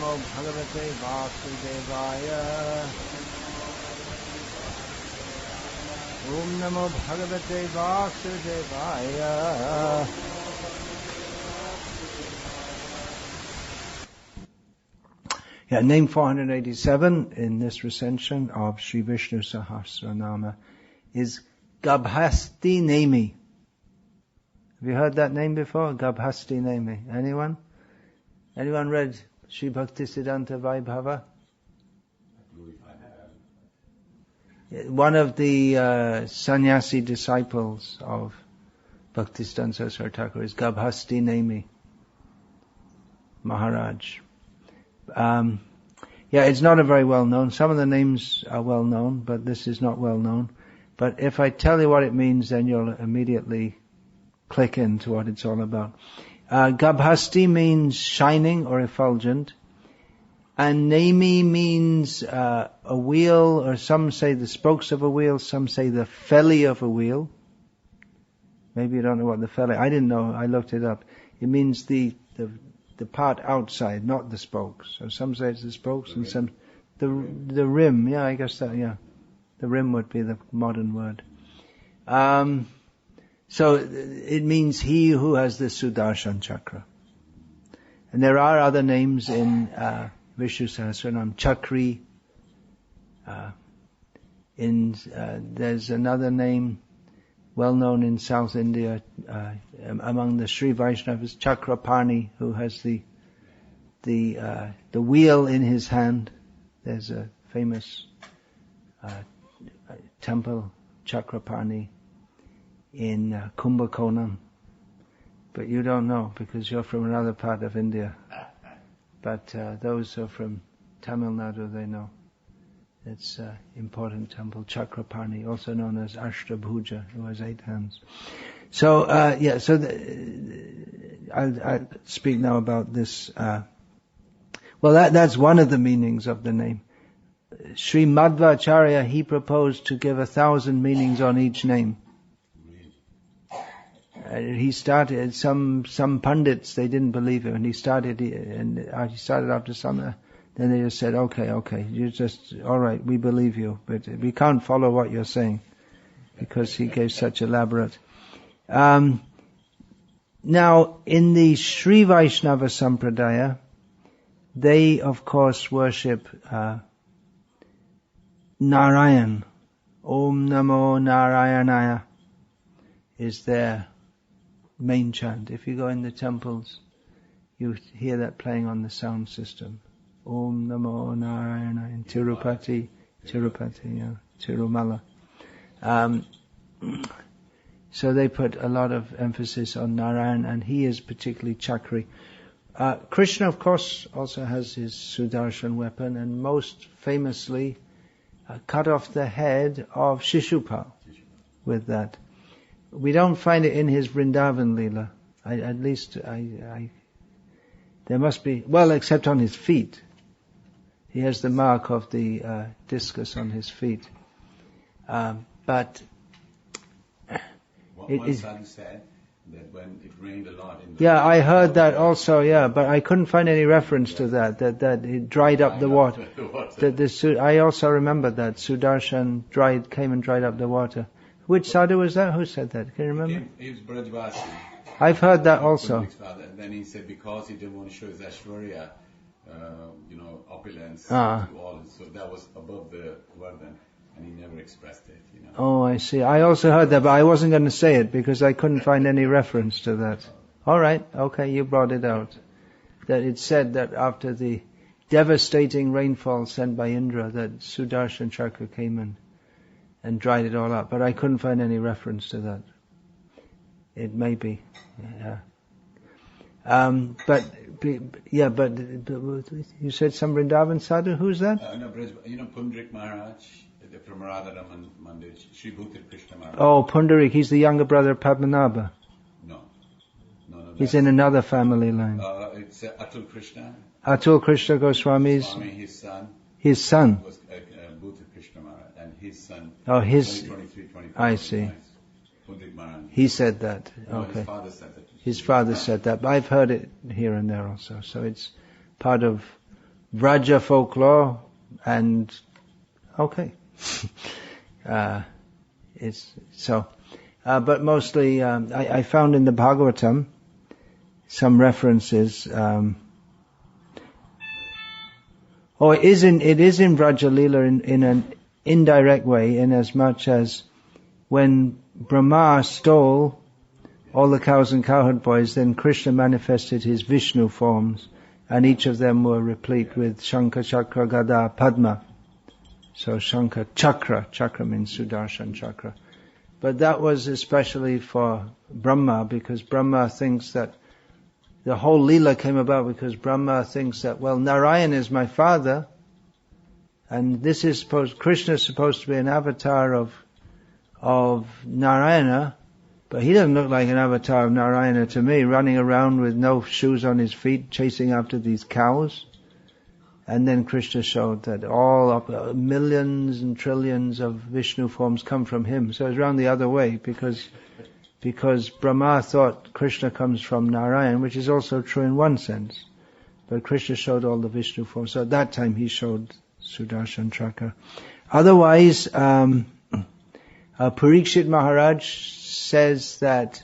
Namo Bhagavate Vasudevaya. Om Namo Bhagavate Vasudevaya. Yeah, name 487 in this recension of Sri Vishnu Sahasranama is Garbhasti nemi. Have you heard that name before? Garbhasti nemi. Anyone? Anyone read Sri Bhakti Siddhanta Vaibhava? One of the sannyasi disciples of Bhaktisiddhanta Saraswati Thakur is Garbhasti nemi Maharaj. It's not a very well known. Some of the names are well known, but this is not well known. But if I tell you what it means, then you'll immediately click into what it's all about. Garbhasti means shining or effulgent, and nemi means a wheel, or some say the spokes of a wheel, some say the felly of a wheel. Maybe you don't know what the felly. I didn't know. I looked it up. It means the part outside, not the spokes. So some say it's the spokes, and some the rim. Yeah, I guess that. Yeah, the rim would be the modern word. So it means he who has the Sudarshan chakra. And there are other names in Vishnu Sahasranam, Chakri. There's another name well known in South India among the Sri Vaishnavas, Chakrapani, who has the wheel in his hand. There's a famous temple, Chakrapani, in Kumbakonam. But you don't know because you're from another part of India. But those who are from Tamil Nadu, they know. It's an important temple, Chakrapani, also known as Ashtabhuja, who has 8 hands. So, I'll speak now about this. That's one of the meanings of the name. Sri Madhvacharya, he proposed to give 1,000 meanings on each name. He started, some pundits, they didn't believe him, and he started after some. Then they just said, okay, you just, alright, we believe you, but we can't follow what you're saying, because he gave such elaborate. Now, in the Sri Vaishnava Sampradaya, they of course worship Narayan. Om Namo Narayanaya is their main chant. If you go in the temples, you hear that playing on the sound system. Om Namo Narayana in Tirupati, Tirumala. So they put a lot of emphasis on Narayan, and he is particularly Chakri. Krishna, of course, also has his Sudarshan weapon, and most famously cut off the head of Shishupal with that. We don't find it in his Vrindavan Leela. There must be, except on his feet. He has the mark of the discus on his feet. But one son said that when it rained a lot in the I heard that also, but I couldn't find any reference to that it dried up the water. I also remember that Sudarshan came and dried up the water. Which sadhu was that? Who said that? Can you remember? He was Brajvasi. I've heard that also. And then he said because he didn't want to show his Ashwarya, opulence to all, so that was above the Vardhan, and he never expressed it, Oh, I see. I also heard that, but I wasn't going to say it because I couldn't find any reference to that. All right, okay, you brought it out. That it said that after the devastating rainfall sent by Indra, that Sudarshan Chakra came and dried it all up, but I couldn't find any reference to that. It may be, but you said some Vrindavan sadhu. Who's that? Pundarik Maharaj from Radharaman Mandir, Sri Bhutir Krishna Maharaj. Oh, Pundarik, he's the younger brother of Padmanabha. No. He's in another family line. It's Atul Krishna. Atul Krishna Goswami's. Swami, his son. His son. Was Bhutir Krishna Maharaj, and his son. Oh, his. 23, 24. I see. Pundarik Maharaj. He said that. No, okay. His father said that. His father said that, but I've heard it here and there also. So it's part of Vraja folklore, and okay. It's so, but mostly I found in the Bhagavatam some references. It is in Vraja Leela in an indirect way, in as much as when Brahma stole all the cows and cowherd boys, then Krishna manifested his Vishnu forms, and each of them were replete with Shankha, Chakra, Gada, Padma. So Shankha, Chakra means Sudarshan Chakra. But that was especially for Brahma, because Brahma thinks that the whole Leela came about because Brahma thinks that, well, Narayan is my father, and this is Krishna is supposed to be an avatar of Narayana, but he doesn't look like an avatar of Narayana to me, running around with no shoes on his feet, chasing after these cows. And then Krishna showed that all of millions and trillions of Vishnu forms come from him. So it's around the other way, because Brahma thought Krishna comes from Narayan, which is also true in one sense. But Krishna showed all the Vishnu forms. So at that time he showed Sudarshan Chakra. Otherwise, Parikshit Maharaj says that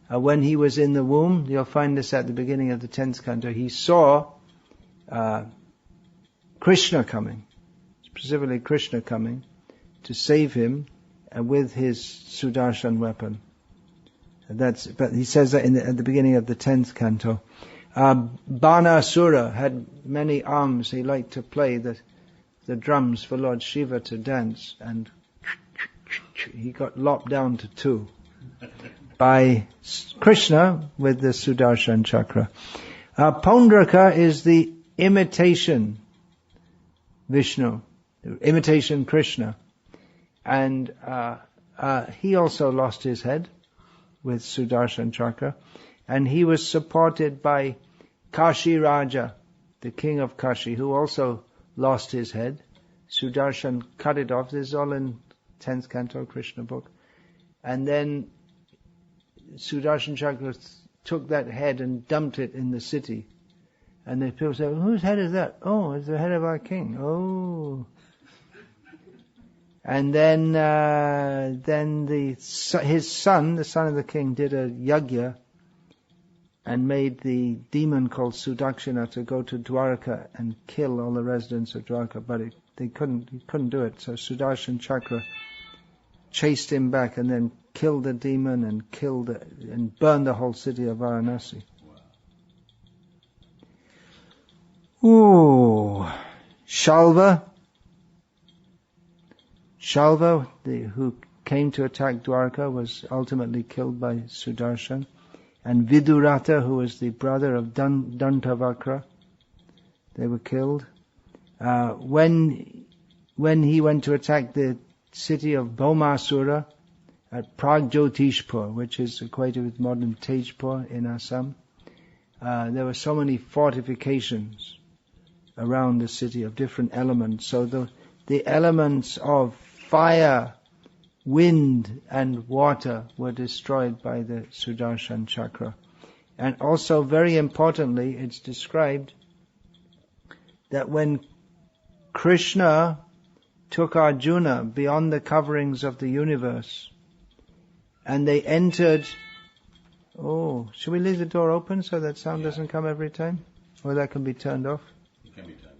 when he was in the womb, you'll find this at the beginning of the 10th canto, he saw Krishna coming, specifically Krishna coming to save him with his Sudarshan weapon. But he says that at the beginning of the 10th canto. Banasura had many arms. He liked to play the drums for Lord Shiva to dance, and he got lopped down to 2 by Krishna with the Sudarshan Chakra. Paundraka is the imitation Vishnu, imitation Krishna, and he also lost his head with Sudarshan Chakra, and he was supported by Kashi Raja, the king of Kashi, who also lost his head. Sudarshan cut it off. This is all in 10th canto Krishna book. And then Sudarshan Chakra took that head and dumped it in the city. And the people said, whose head is that? Oh, it's the head of our king. Oh. And then his son, the son of the king, did a yajna and made the demon called Sudakshina to go to Dwarka and kill all the residents of Dwarka, but he couldn't do it. So Sudarshan Chakra chased him back and then killed the demon and burned the whole city of Varanasi. Ooh, Shalva, who came to attack Dwarka, was ultimately killed by Sudarshan. And Vidurata, who was the brother of Dantavakra, they were killed. When he went to attack the city of Bhaumasura at Pragjotishpur, which is equated with modern Tejpur in Assam, there were so many fortifications around the city of different elements. So the elements of fire, wind and water were destroyed by the Sudarshan Chakra. And also, very importantly, it's described that when Krishna took Arjuna beyond the coverings of the universe, and they entered... Oh, should we leave the door open so that sound doesn't come every time? Or that can be turned off? It can be turned off.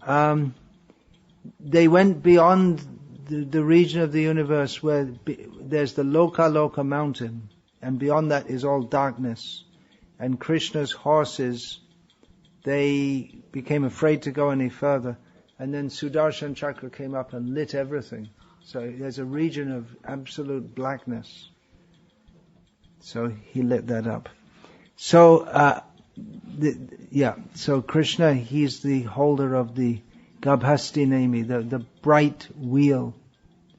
Yeah. They went beyond the region of the universe where there's the Loka mountain, and beyond that is all darkness. And Krishna's horses, they became afraid to go any further. And then Sudarshan Chakra came up and lit everything. So there's a region of absolute blackness. So he lit that up. So, so Krishna, he's the holder of the Garbhasti nemi, the bright wheel,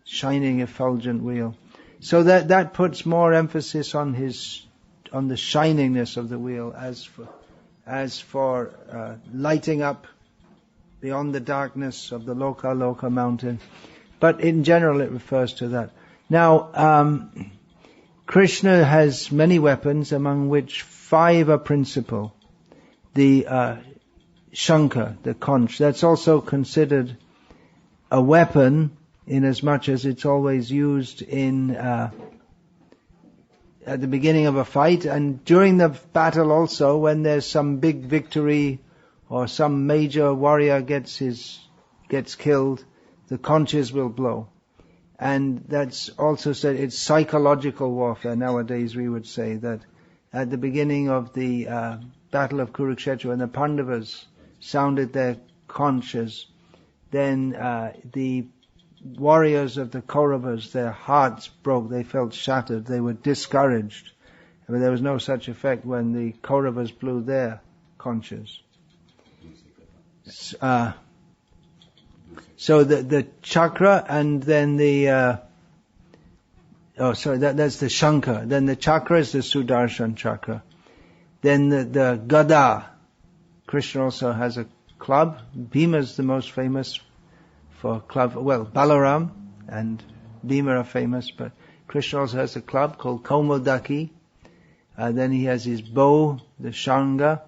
shining effulgent wheel. So that puts more emphasis on the shiningness of the wheel as for lighting up beyond the darkness of the Loka mountain. But in general it refers to that. Now, Krishna has many weapons, among which 5 are principal. The shankha, the conch. That's also considered a weapon, in as much as it's always used in at the beginning of a fight, and during the battle also, when there's some big victory or some major warrior gets killed, the conches will blow. And that's also said it's psychological warfare. Nowadays we would say that at the beginning of the battle of Kurukshetra, when the Pandavas sounded their conches, then the warriors of the Kauravas, their hearts broke, they felt shattered, they were discouraged. But there was no such effect when the Kauravas blew their conches. So the chakra, and then that's the shankha. Then the chakra is the Sudarshan chakra. Then the gada. Krishna also has a club. Bhima is the most famous for club. Well, Balaram and Bhima are famous, but Krishna also has a club called Kaumodaki. Then he has his bow, the Shanga,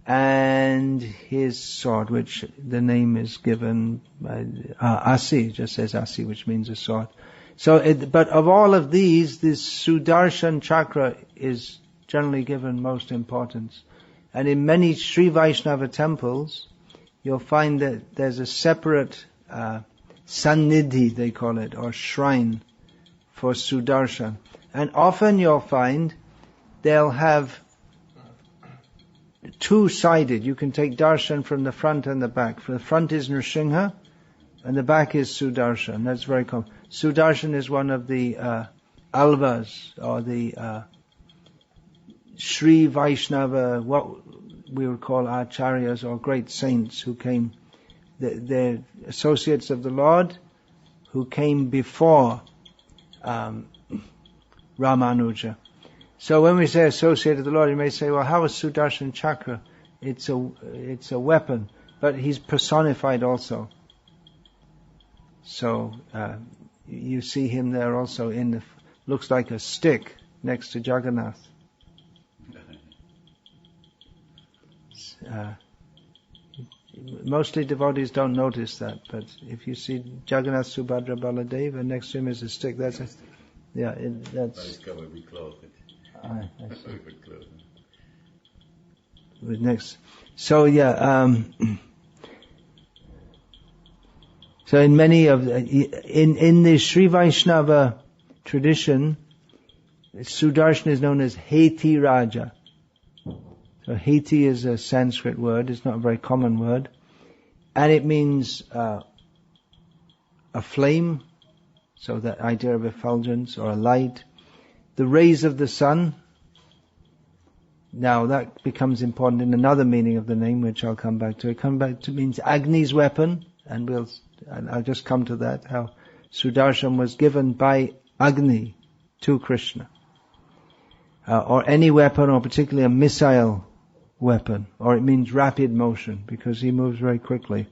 and his sword, which the name is given by Asi, just says Asi, which means a sword. But of all of these, this Sudarshan chakra is generally given most importance. And in many Sri Vaishnava temples, you'll find that there's a separate sannidhi, they call it, or shrine for Sudarshan. And often you'll find they'll have two-sided. You can take darshan from the front and the back. For the front is Nrsimha, and the back is Sudarshan. That's very common. Sudarshan is one of the alvas, or the Sri Vaishnava, what we would call acharyas, or great saints who came. They're associates of the Lord who came before Ramanuja. So when we say associate of the Lord, you may say, well, how is Sudarshan Chakra? It's a weapon, but he's personified also. So you see him there also looks like a stick next to Jagannath. Mostly devotees don't notice that, but if you see Jagannath, Subhadra, Baladeva, and next to him is a stick, that's a, yeah, that's... It's covered with cloth. I see. With next. So yeah, so in many of in the Sri Vaishnava tradition, Sudarshan is known as Heti Raja. So Heti is a Sanskrit word, it's not a very common word, and it means a flame, so that idea of effulgence or a light. The rays of the sun. Now that becomes important in another meaning of the name, which I'll come back to. It comes back to means Agni's weapon, and I'll just come to that, how Sudarshan was given by Agni to Krishna. Or any weapon, or particularly a missile weapon, or it means rapid motion, because he moves very quickly.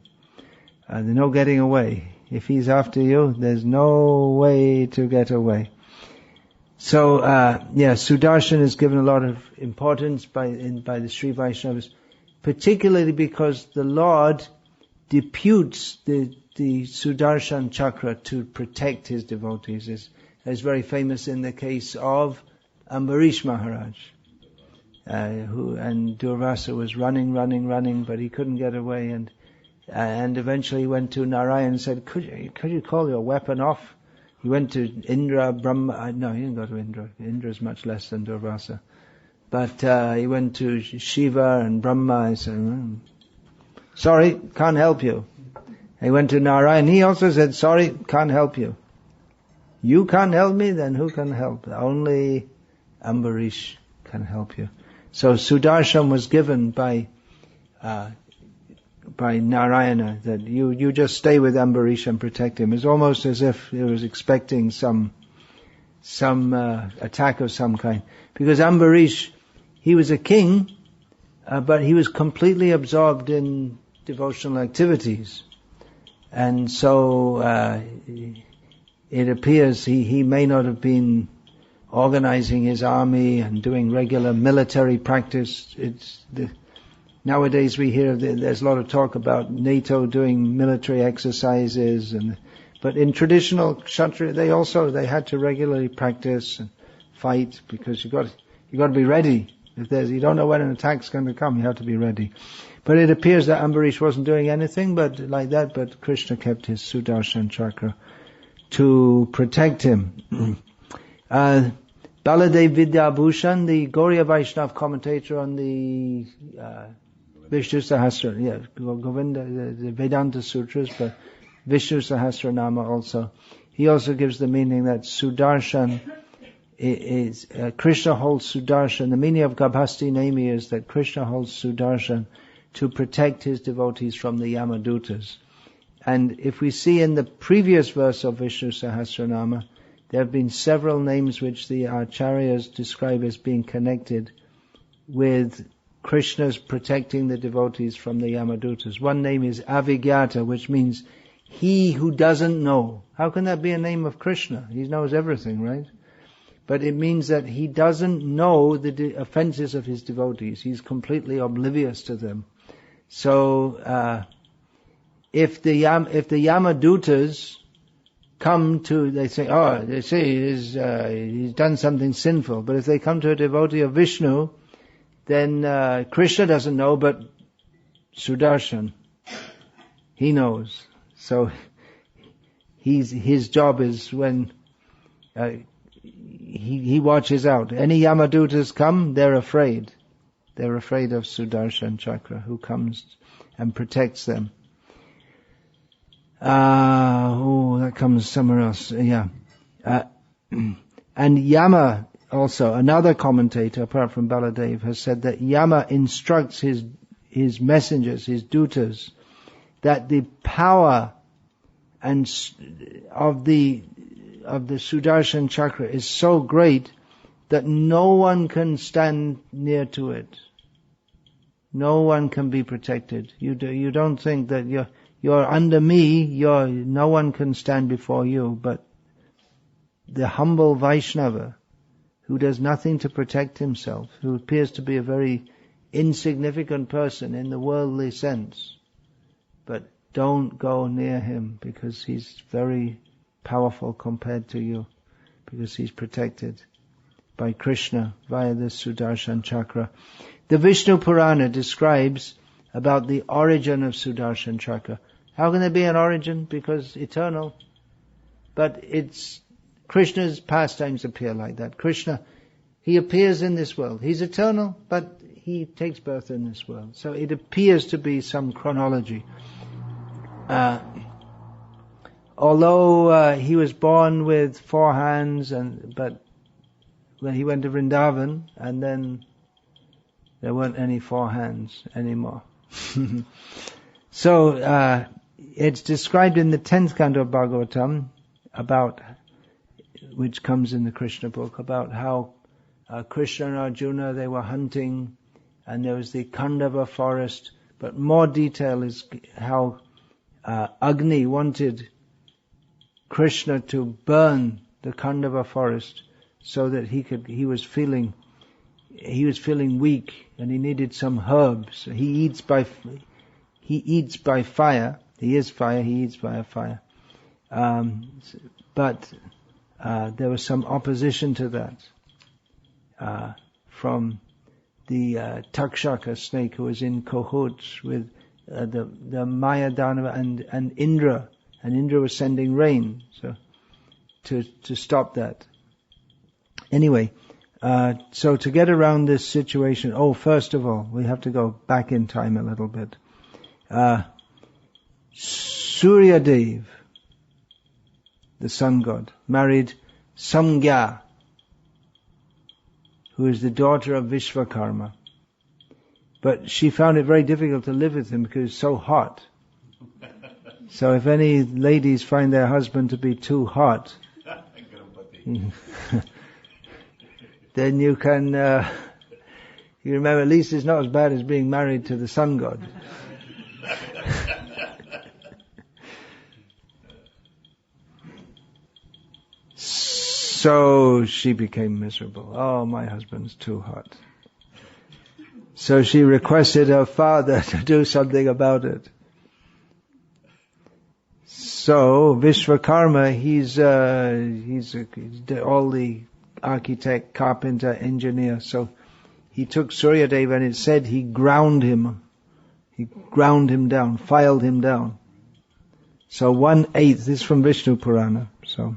There's no getting away. If he's after you, there's no way to get away. So, Sudarshan is given a lot of importance by the Sri Vaishnavas, particularly because the Lord deputes the Sudarshan chakra to protect his devotees. Is very famous in the case of Ambarish Maharaj, and Durvasa was running, but he couldn't get away, and eventually he went to Narayan and said, could you call your weapon off? He went to Indra, Brahma, no, he didn't go to Indra. Indra is much less than Durvasa. But he went to Shiva and Brahma. He said, sorry, can't help you. He went to Narayan. He also said, sorry, can't help you. You can't help me, then who can help? Only Ambarish can help you. So Sudarshan was given by Narayana, that you just stay with Ambarish and protect him. It's almost as if he was expecting some attack of some kind. Because Ambarish, he was a king, but he was completely absorbed in devotional activities. And so it appears he may not have been organizing his army and doing regular military practice. Nowadays we hear there's a lot of talk about NATO doing military exercises, but in traditional Kshatriya they had to regularly practice and fight, because you got to be ready. You don't know when an attack's going to come, you have to be ready. But it appears that Ambarish wasn't doing anything but Krishna kept his Sudarshan chakra to protect him. Baladev Vidyabhushan, the Gauriya Vaishnav commentator on the Vishnu Sahasranama, Govinda, the Vedanta Sutras, but Vishnu Sahasranama also. He also gives the meaning that Sudarshan is Krishna holds Sudarshan. The meaning of Garbhasti nemi is that Krishna holds Sudarshan to protect his devotees from the Yamadutas. And if we see in the previous verse of Vishnu Sahasranama, there have been several names which the Acharyas describe as being connected with Krishna's protecting the devotees from the Yamadutas. One name is Avigyata, which means he who doesn't know. How can that be a name of Krishna? He knows everything, right? But it means that he doesn't know the offenses of his devotees. He's completely oblivious to them. So, if the Yamadutas come to, they say he's done something sinful. But if they come to a devotee of Vishnu, then Krishna doesn't know, but Sudarshan, he knows. So his job is when he watches out. Any Yamadutas come, they're afraid. They're afraid of Sudarshan Chakra, who comes and protects them. That comes somewhere else. Yeah. And Yama also, another commentator apart from Baladev, has said that Yama instructs his messengers, his dutas, that the power and of the Sudarshan Chakra is so great that no one can stand near to it. No one can be protected. You don't think that you're under me, no one can stand before you, but the humble Vaishnava, who does nothing to protect himself, who appears to be a very insignificant person in the worldly sense, but don't go near him because he's very powerful compared to you, because he's protected by Krishna via the Sudarshan Chakra. The Vishnu Purana describes about the origin of Sudarshan Chakra. How can there be an origin? Because eternal. But Krishna's pastimes appear like that. Krishna, he appears in this world. He's eternal, but he takes birth in this world. So it appears to be some chronology. Although he was born with 4 hands, but when he went to Vrindavan, and then there weren't any 4 hands anymore. So it's described in the 10th canto of Bhagavatam, which comes in the Krishna book, about how Krishna and Arjuna, they were hunting, and there was the Khandava forest. But more detail is how Agni wanted Krishna to burn the Khandava forest, so that he was feeling weak, and he needed some herbs. He eats by fire. He is fire. He eats by a fire. But there was some opposition to that from the Takshaka snake, who was in cahoots with the Maya Danava and Indra, and Indra was sending rain, so to stop that. Anyway, so to get around this situation, first of all, we have to go back in time a little bit. Suryadev, the sun god, married Samgya, who is the daughter of Vishvakarma. But she found it very difficult to live with him because it's so hot. So if any ladies find their husband to be too hot, then you can, you remember, at least it's not as bad as being married to the sun god. So she became miserable. Oh, my husband's too hot. So she requested her father to do something about it. So Vishwakarma, he's all the architect, carpenter, engineer. So he took Suryadeva, and it said he ground him down, filed him down. So 1/8, this is from Vishnu Purana. So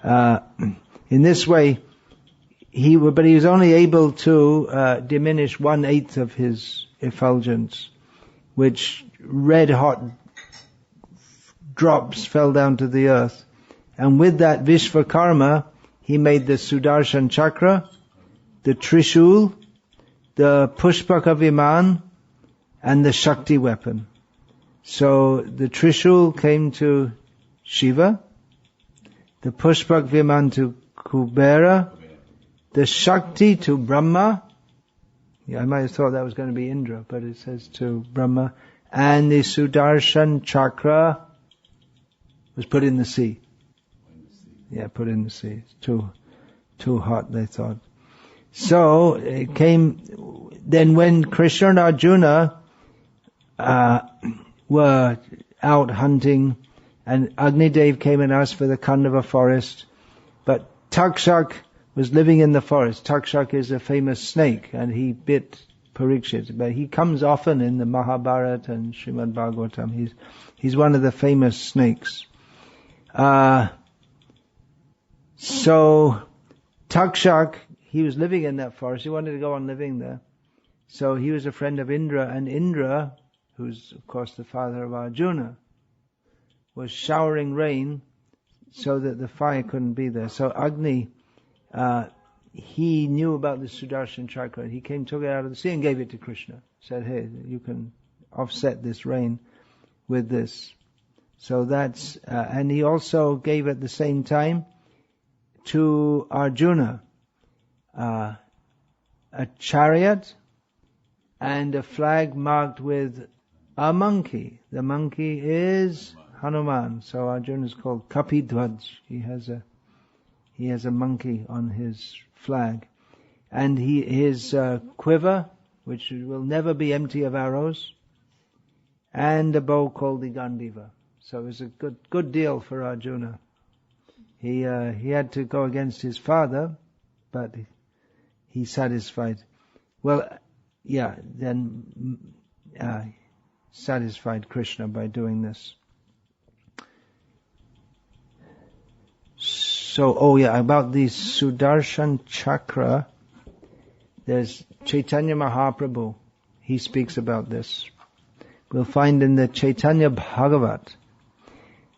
in this way, he was only able to diminish 1/8 of his effulgence, which red hot drops fell down to the earth. And with that Vishwakarma, he made the Sudarshan Chakra, the Trishul, the Pushpaka Viman, and the Shakti weapon. So the Trishul came to Shiva, the Pushpak Viman to Kubera, the Shakti to Brahma. Yeah, I might have thought that was going to be Indra, but it says to Brahma. And the Sudarshan Chakra was put in the sea. Yeah, put in the sea. It's too hot, they thought. So it came, then when Krishna and Arjuna were out hunting, and Agnidev came and asked for the Kandava forest, but Takshak was living in the forest. Takshak is a famous snake, and he bit Parikshit, but he comes often in the Mahabharata and Srimad Bhagavatam. He's one of the famous snakes. So Takshak, he was living in that forest. He wanted to go on living there. So he was a friend of Indra, and Indra, who's of course the father of Arjuna, was showering rain so that the fire couldn't be there. So Agni, he knew about the Sudarshan Chakra. He came, took it out of the sea and gave it to Krishna. Said, hey, you can offset this rain with this. So that's, and he also gave at the same time to Arjuna a chariot and a flag marked with a monkey. The monkey is Hanuman. So Arjuna is called Kapidhwaj. He has a monkey on his flag. And his quiver, which will never be empty of arrows, and a bow called the Gandiva. So it was a good deal for Arjuna. He had to go against his father, but he satisfied. Well, yeah, then satisfied Krishna by doing this. So, about the Sudarshan Chakra, there's Chaitanya Mahaprabhu. He speaks about this. We'll find in the Chaitanya Bhagavat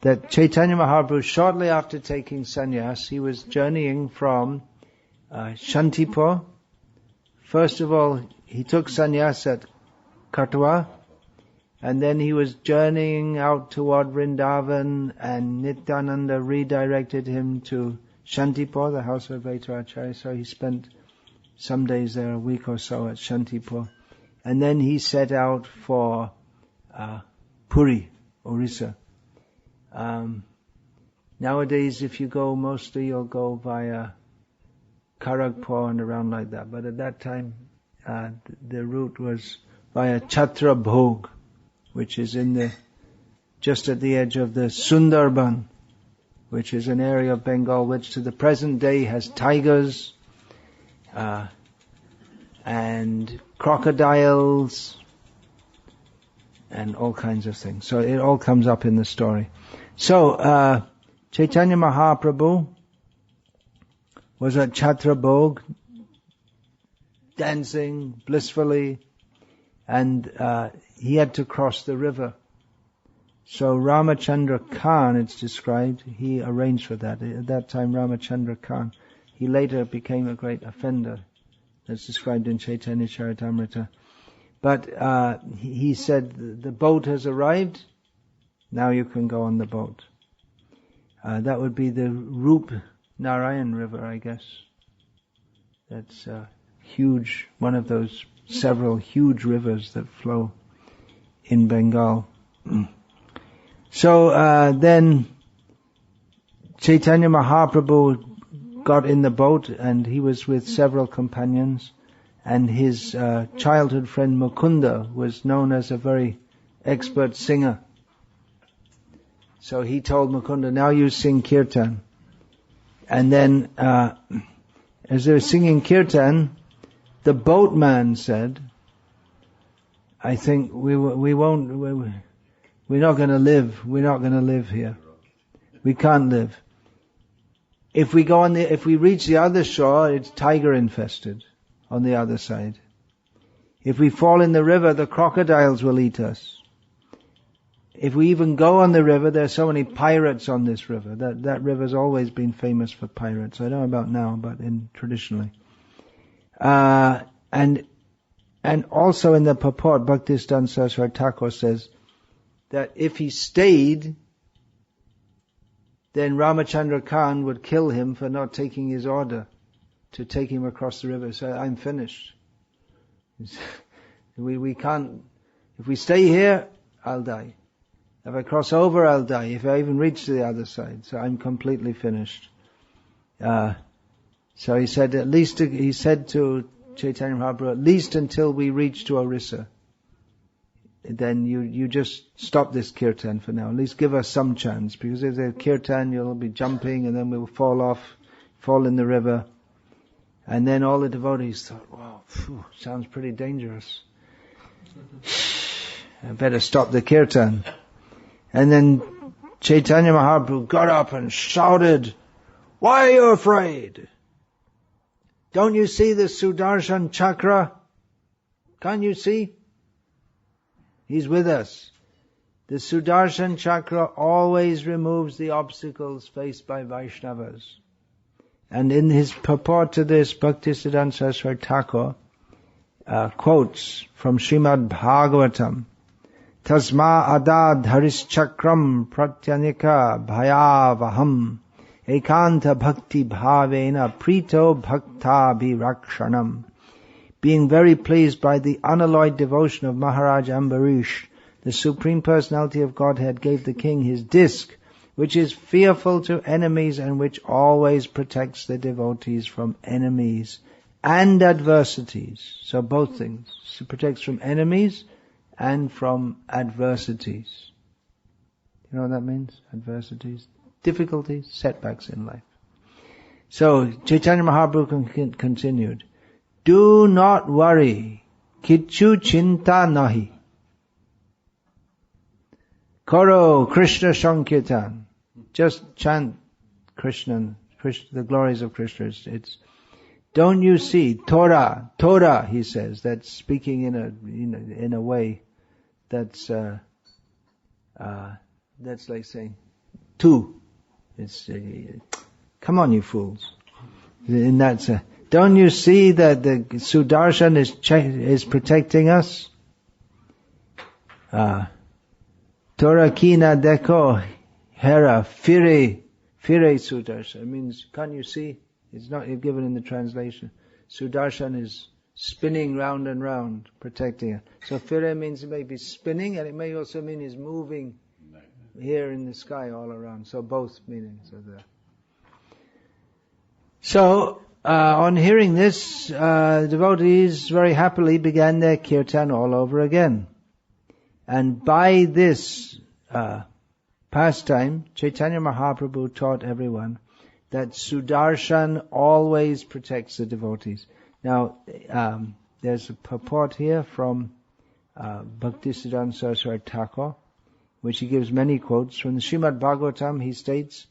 that Chaitanya Mahaprabhu, shortly after taking sannyas, he was journeying from Shantipur. First of all, he took sannyas at Katwa, and then he was journeying out toward Vrindavan, and Nityananda redirected him to Shantipur, the house of Vairacharya. So he spent some days there, a week or so at Shantipur. And then he set out for Puri, Orissa. Nowadays, if you go, mostly you'll go via Kharagpur and around like that. But at that time, the route was via Chhatrabhog, which is just at the edge of the Sundarban, which is an area of Bengal which to the present day has tigers, and crocodiles, and all kinds of things. So it all comes up in the story. So, Chaitanya Mahaprabhu was at Chhatrabhog, dancing blissfully, and he had to cross the river. So Ramachandra Khan, it's described, he arranged for that. At that time, Ramachandra Khan, he later became a great offender. That's described in Chaitanya Charitamrita. But he said, the boat has arrived, now you can go on the boat. That would be the Rup Narayan River, I guess. That's huge, one of those several huge rivers that flow in Bengal. So then Chaitanya Mahaprabhu got in the boat, and he was with several companions, And his childhood friend Mukunda was known as a very expert singer. So he told Mukunda, now you sing kirtan. And then, as they were singing kirtan, the boatman said, I think we're not going to live. We're not going to live here. We can't live. If we reach the other shore, it's tiger infested on the other side. If we fall in the river, the crocodiles will eat us. If we even go on the river, there are so many pirates on this river. That river's always been famous for pirates. I don't know about now, but traditionally. And also in the purport, Bhaktisiddhanta Saraswati Thakur says that if he stayed, then Ramachandra Khan would kill him for not taking his order to take him across the river. So I'm finished. We can't, if we stay here, I'll die. If I cross over, I'll die. If I even reach to the other side. So I'm completely finished. So he said, he said to Chaitanya Mahaprabhu, at least until we reach to Orissa. Then you just stop this kirtan for now. At least give us some chance. Because if there's kirtan, you'll be jumping and then we'll fall in the river. And then all the devotees thought, wow, sounds pretty dangerous. I better stop the kirtan. And then Chaitanya Mahaprabhu got up and shouted, why are you afraid? Don't you see the Sudarshan Chakra? Can't you see? He's with us. The Sudarshan Chakra always removes the obstacles faced by Vaishnavas. And in his purport to this, Bhaktisiddhanta Saraswati Thakur quotes from Srimad Bhagavatam, Tasma adad haris chakram pratyanika bhayavaham ekanta bhakti bhavena prito bhakta bhirakshanam. Being very pleased by the unalloyed devotion of Maharaj Ambarish, the Supreme Personality of Godhead gave the king his disc, which is fearful to enemies and which always protects the devotees from enemies and adversities. So both things. It protects from enemies and from adversities. You know what that means? Adversities? Difficulties, setbacks in life. So Chaitanya Mahaprabhu continued, do not worry, kichu chinta nahi. Koro Krishna Sankirtan. Just chant Krishna, the glories of Krishna. It's don't you see Torah, he says, that's speaking in a way that's like saying two. It's come on, you fools. In that don't you see that the Sudarshan is protecting us? Torah kina deko hera fire Sudarshan. It means, can't you see? It's not given in the translation. Sudarshan is spinning round and round, protecting it. So fire means it may be spinning, and it may also mean he's moving here in the sky all around. So both meanings are there. So, on hearing this, devotees very happily began their kirtan all over again. And by this pastime, Chaitanya Mahaprabhu taught everyone that Sudarshan always protects the devotees. Now, there's a purport here from Bhaktisiddhanta Saraswati Thakur, which he gives many quotes. From the Srimad Bhagavatam, he states,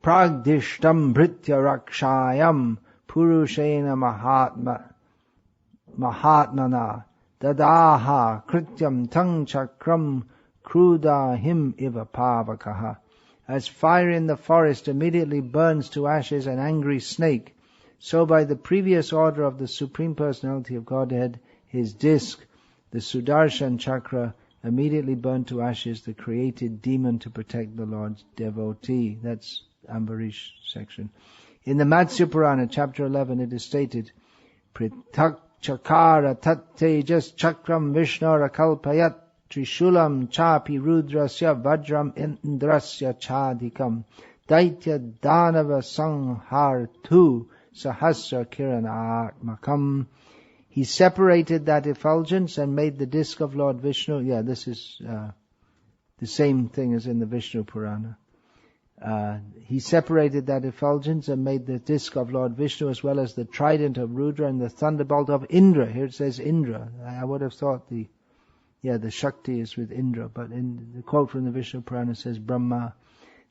Pragdishtam bhritya rakshayam purushena mahatmana dadaha krityam tang chakram krudahim iva pavakaha. As fire in the forest immediately burns to ashes an angry snake, so by the previous order of the Supreme Personality of Godhead, his disc, the Sudarshan Chakra, immediately burned to ashes the created demon to protect the Lord's devotee. That's Ambarish section. In the Matsya Purana, chapter 11, it is stated, Pritak chakara tat tejas chakram vishnara kalpayat trishulam chapi rudrasya vajram indrasya chadikam daitya danava sanghar tu Sahasra Kirana Atmakam. He separated that effulgence and made the disc of Lord Vishnu. Yeah, this is the same thing as in the Vishnu Purana. He separated that effulgence and made the disc of Lord Vishnu, as well as the trident of Rudra and the thunderbolt of Indra. Here it says Indra. I would have thought the Shakti is with Indra, but in the quote from the Vishnu Purana says Brahma.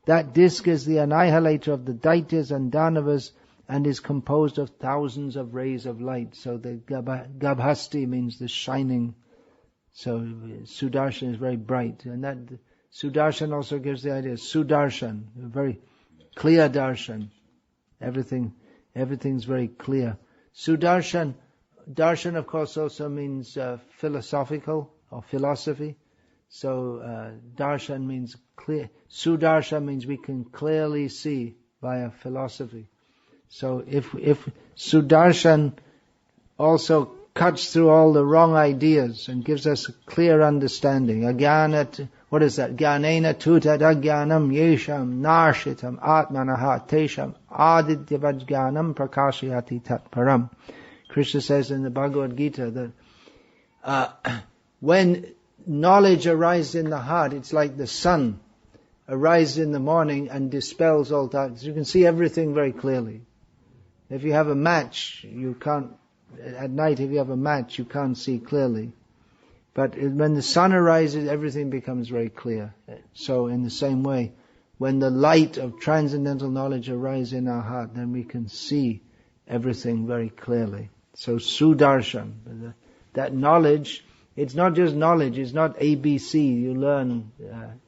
That disc is the annihilator of the Daityas and Danavas and is composed of thousands of rays of light. So the Garbhasti means the shining. So Sudarshan is very bright. And that Sudarshan also gives the idea, Sudarshan, a very clear darshan. Everything's very clear. Sudarshan, darshan of course also means philosophical or philosophy. So darshan means clear. Sudarshan means we can clearly see via philosophy. So if Sudarshan also cuts through all the wrong ideas and gives us a clear understanding. What is that? Jnanena tutad ajnanam yesham narshitam atmanaha tesham adityavajnanam prakashayati tat param. Krishna says in the Bhagavad Gita that when knowledge arises in the heart, it's like the sun arises in the morning and dispels all darkness. You can see everything very clearly. If you have a match, at night if you have a match, you can't see clearly. But when the sun arises, everything becomes very clear. So in the same way, when the light of transcendental knowledge arises in our heart, then we can see everything very clearly. So Sudarshan, that knowledge, it's not just knowledge, it's not ABC, you learn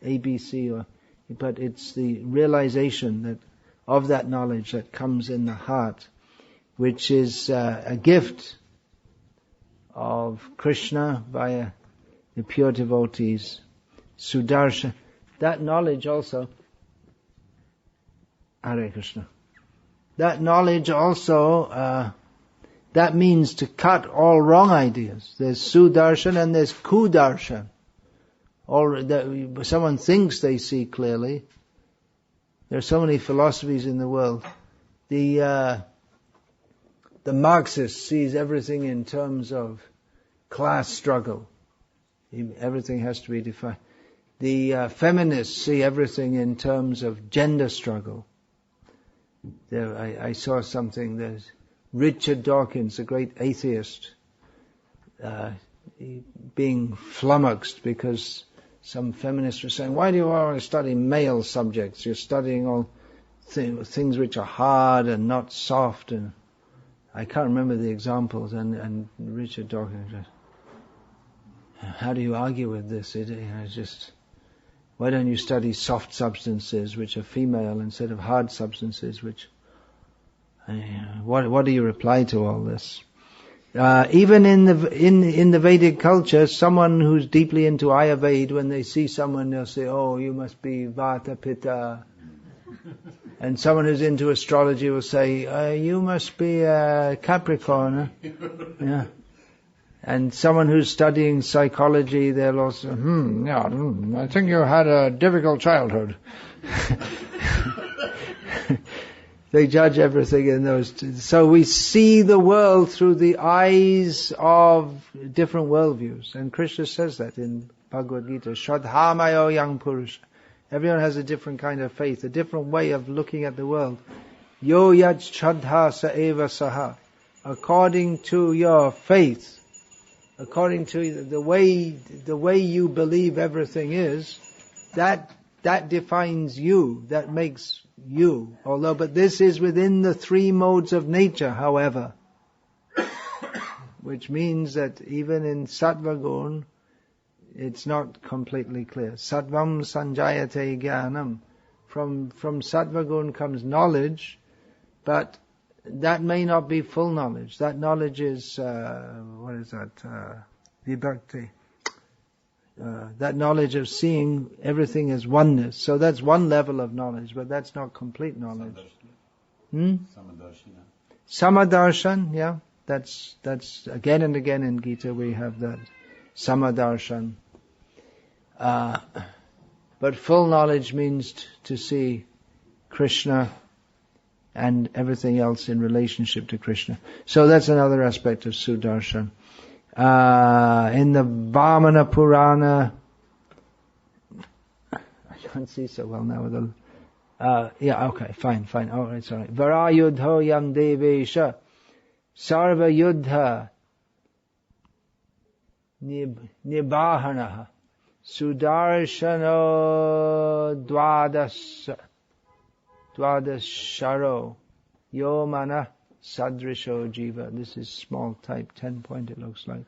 ABC, but it's the realization of that knowledge that comes in the heart, which is a gift of Krishna via the pure devotees. Sudarshan, that knowledge also, Hare Krishna, that knowledge also, that means to cut all wrong ideas. There's Sudarshan and there's Kudarshan. Someone thinks they see clearly. There are so many philosophies in the world. The Marxist sees everything in terms of class struggle. Everything has to be defined. The feminists see everything in terms of gender struggle. I saw something that Richard Dawkins, a great atheist, being flummoxed because some feminists were saying, why do you want to study male subjects? You're studying all things which are hard and not soft. And I can't remember the examples. And Richard Dawkins said, how do you argue with this? It's just, why don't you study soft substances which are female instead of hard substances which... What do you reply to all this? Even in the Vedic culture, someone who's deeply into Ayurveda, when they see someone, they'll say, "Oh, you must be Vata Pitta," and someone who's into astrology will say, "You must be Capricorn." Yeah. And someone who's studying psychology, they'll also, I think you had a difficult childhood. They judge everything in those two. So we see the world through the eyes of different worldviews. And Krishna says that in Bhagavad Gita. Shraddhamayo yang purusha. Everyone has a different kind of faith, a different way of looking at the world. Yo yat shraddha sa eva saha. According to your faith, according to the way you believe everything is, that defines you, that makes you. But this is within the three modes of nature, however. Which means that even in Sattva Gun, it's not completely clear. Sattvam sanjayate jnanam. From Sattva Gun comes knowledge, but that may not be full knowledge. That knowledge is, Vibhakti. That knowledge of seeing everything as oneness. So that's one level of knowledge, but that's not complete knowledge. Samadarshan, yeah. That's again and again in Gita we have that. Samadarshan. But full knowledge means to see Krishna and everything else in relationship to Krishna. So that's another aspect of Sudarshan. In the Vamana Purana, I can't see so well now with the, yeah, okay, fine, alright, sorry. Varayudho yam devesha sarva yudha nibahanaha sudarshano dwadasharo yomana sadrisho jiva. This is small type, 10 point it looks like.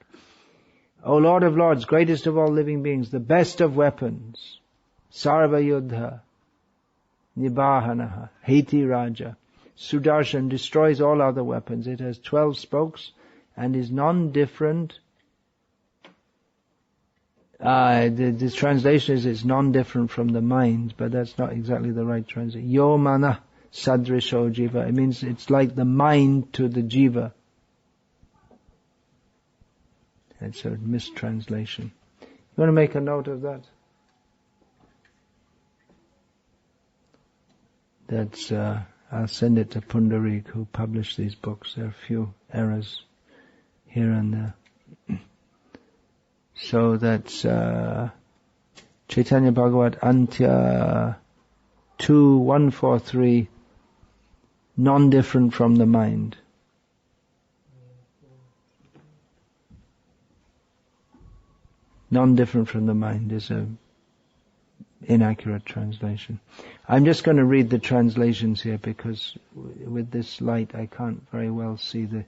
O Lord of Lords, greatest of all living beings, the best of weapons, sarva yudha nibahanaha heti raja. Sudarshan destroys all other weapons. It has 12 spokes and is non-different. The translation is it's non-different from the mind, but that's not exactly the right translation. Yomana sadrisho jiva. It means it's like the mind to the jiva. That's a mistranslation. You want to make a note of that? That's, I'll send it to Pundarik, who published these books. There are a few errors here and there. So that's Chaitanya Bhagavat Antya 2.143, non-different from the mind. Non-different from the mind is a inaccurate translation. I'm just going to read the translations here because with this light I can't very well see the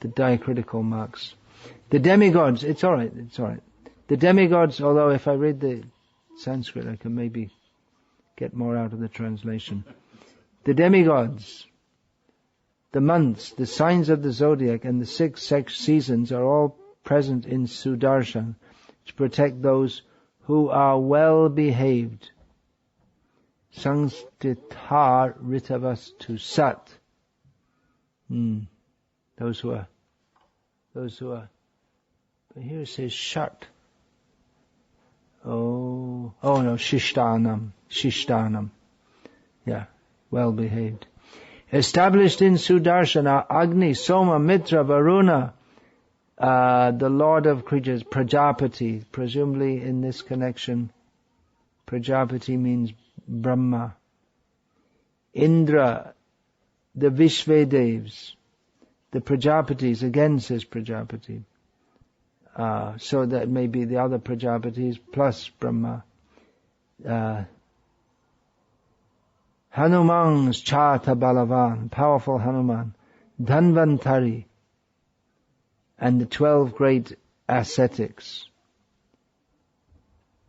diacritical marks. The demigods, it's alright. The demigods, although if I read the Sanskrit I can maybe get more out of the translation. The demigods, the months, the signs of the zodiac and the 6 seasons are all present in Sudarshan to protect those who are well behaved. Sangstitar ritavas to sat. Those who are, but here it says shat. Oh no, shishtanam. Yeah, well behaved. Established in Sudarshan are Agni, Soma, Mitra, Varuna, the Lord of creatures, Prajapati. Presumably in this connection, Prajapati means Brahma. Indra, the Vishvedevs, the Prajapatis, again says Prajapati. So that may be the other Prajapatis plus Brahma. Hanuman's Chata Balavan, powerful Hanuman. Dhanvantari, and the 12 great ascetics.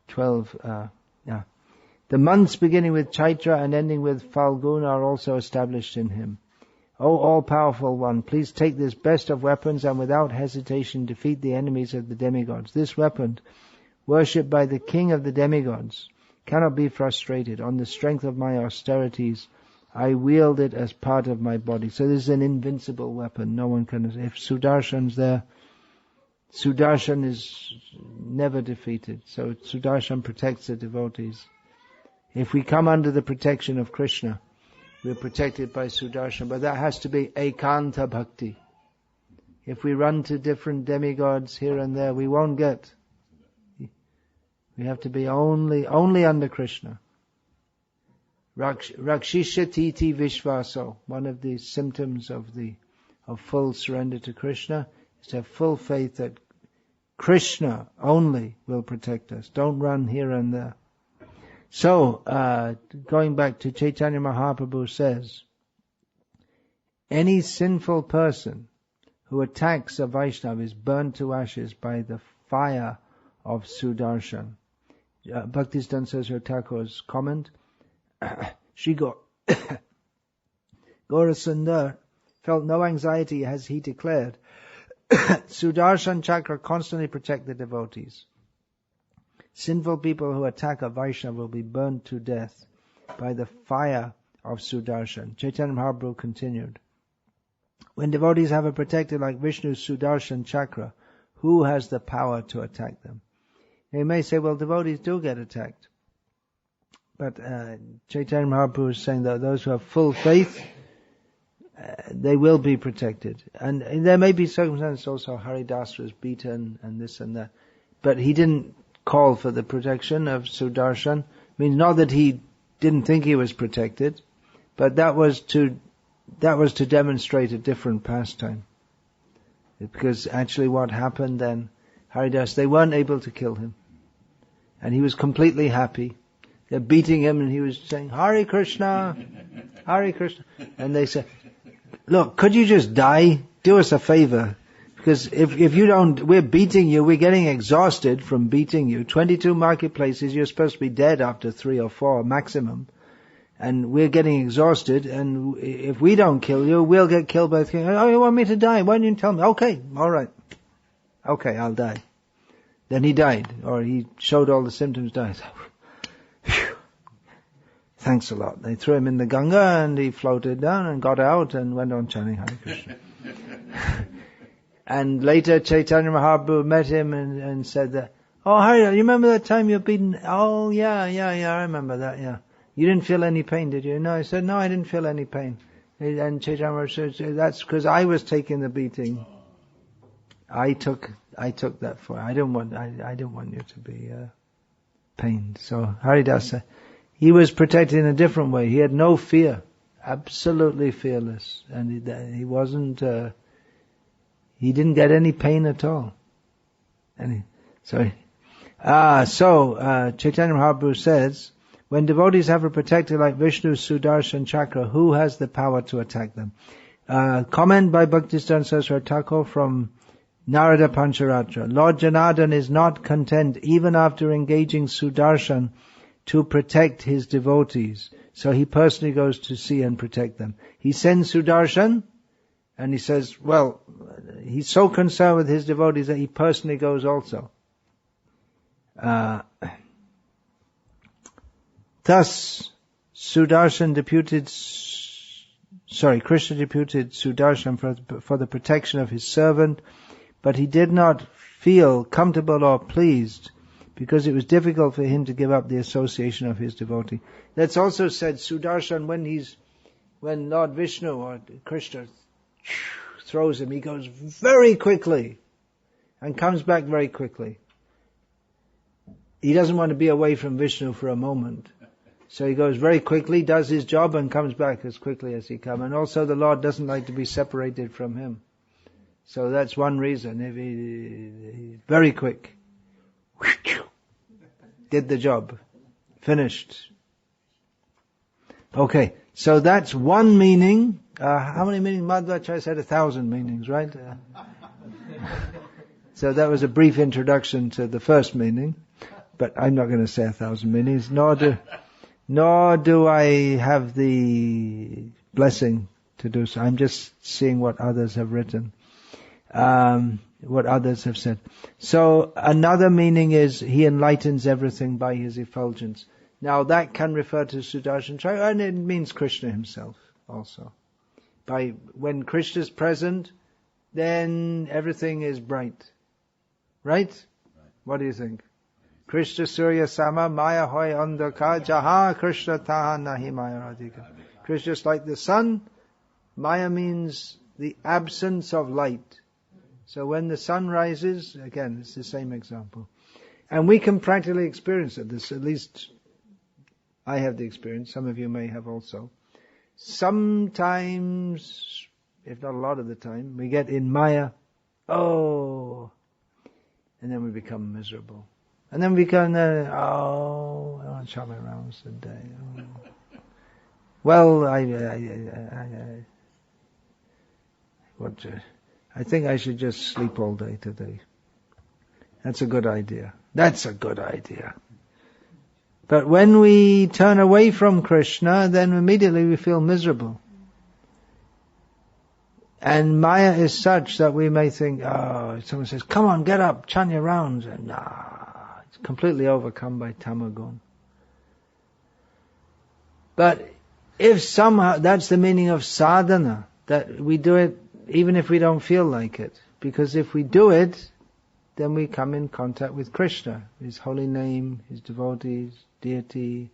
12, The months beginning with Chaitra and ending with Falguna are also established in him. O all-powerful one, please take this best of weapons and without hesitation defeat the enemies of the demigods. This weapon, worshipped by the king of the demigods, cannot be frustrated. On the strength of my austerities, I wield it as part of my body. So this is an invincible weapon. No one can... If Sudarshan's there, Sudarshan is never defeated. So Sudarshan protects the devotees. If we come under the protection of Krishna, we're protected by Sudarshan, but that has to be ekanta bhakti. If we run to different demigods here and there, we won't get. We have to be only under Krishna. Rakshishatiti vishvaso. One of the symptoms of full surrender to Krishna is to have full faith that Krishna only will protect us. Don't run here and there. So, going back to Chaitanya Mahaprabhu says, any sinful person who attacks a Vaishnava is burnt to ashes by the fire of Sudarshan. Bhaktisiddhanta Saraswati Thakur's comment, Shri Gaurasundar felt no anxiety as he declared, Sudarshan Chakra constantly protect the devotees. Sinful people who attack a Vaishnava will be burnt to death by the fire of Sudarshan. Chaitanya Mahaprabhu continued, when devotees have a protector like Vishnu's Sudarshan Chakra, who has the power to attack them? You may say, well, devotees do get attacked. But Chaitanya Mahaprabhu is saying that those who have full faith they will be protected. And there may be circumstances also Haridas was beaten and this and that. But he didn't call for the protection of Sudarshan. I mean, not that he didn't think he was protected, but that was to demonstrate a different pastime. Because actually what happened then, Haridas, they weren't able to kill him. And he was completely happy. They're beating him and he was saying, Hare Krishna, Hare Krishna. And they said, look, could you just die? Do us a favor. Because if you don't, we're beating you, we're getting exhausted from beating you. 22 marketplaces, you're supposed to be dead after 3 or 4 maximum. And we're getting exhausted, and if we don't kill you, we'll get killed by the king. Oh, you want me to die? Why don't you tell me? Okay, alright. Okay, I'll die. Then he died, or he showed all the symptoms, died. Whew. Thanks a lot. They threw him in the Ganga, and he floated down and got out and went on chanting Hare Krishna. And later Chaitanya Mahaprabhu met him and said that, oh Hari, you remember that time you were beaten? Oh yeah, I remember that, yeah. You didn't feel any pain, did you? No, I said, no, I didn't feel any pain. And Chaitanya Mahaprabhu said, that's because I was taking the beating. I took that for you. I didn't want you to be pained. So Haridasa, he was protected in a different way. He had no fear, absolutely fearless, and he wasn't. He didn't get any pain at all. So Chaitanya Mahaprabhu says, when devotees have a protector like Vishnu, Sudarshan Chakra, who has the power to attack them? Comment by Bhaktisiddhanta Saraswati Thakur from Narada Pancharatra. Lord Janardhan is not content even after engaging Sudarshan to protect his devotees. So he personally goes to see and protect them. He sends Sudarshan, and he says, well, he's so concerned with his devotees that he personally goes also. Thus, Krishna deputed Sudarshan for the protection of his servant, but he did not feel comfortable or pleased because it was difficult for him to give up the association of his devotee. That's also said, Sudarshan, when Lord Vishnu or Krishna throws him, he goes very quickly and comes back very quickly. He doesn't want to be away from Vishnu for a moment. So he goes very quickly, does his job, and comes back as quickly as he came. And also the Lord doesn't like to be separated from him. So that's one reason. If he's very quick. Did the job. Finished. Okay, so that's one meaning. How many meanings? Madhvacharya said 1,000 meanings, right? So that was a brief introduction to the first meaning. But I'm not going to say 1,000 meanings, nor do I have the blessing to do so. I'm just seeing what others have written, what others have said. So another meaning is he enlightens everything by his effulgence. Now that can refer to Sudarshan Chakra, and it means Krishna himself also. When Krishna is present, then everything is bright. Right? What do you think? Krishna Surya Sama Maya Hoy Andhaka Jaha Krishna Taha Nahi Maya Radhika. Krishna is like the sun. Maya means the absence of light. So when the sun rises, again, it's the same example. And we can practically experience it. This, at least I have the experience. Some of you may have also. Sometimes, if not a lot of the time, we get in Maya, and then we become miserable. And then we go, I want to shut my rounds today. Oh. Well, I think I should just sleep all day today. That's a good idea. But when we turn away from Krishna, then immediately we feel miserable. And Maya is such that we may think, someone says, come on, get up, chant your rounds. And it's completely overcome by tamagun. But if somehow, that's the meaning of sadhana, that we do it even if we don't feel like it. Because if we do it, then we come in contact with Krishna, His holy name, His devotees, deity,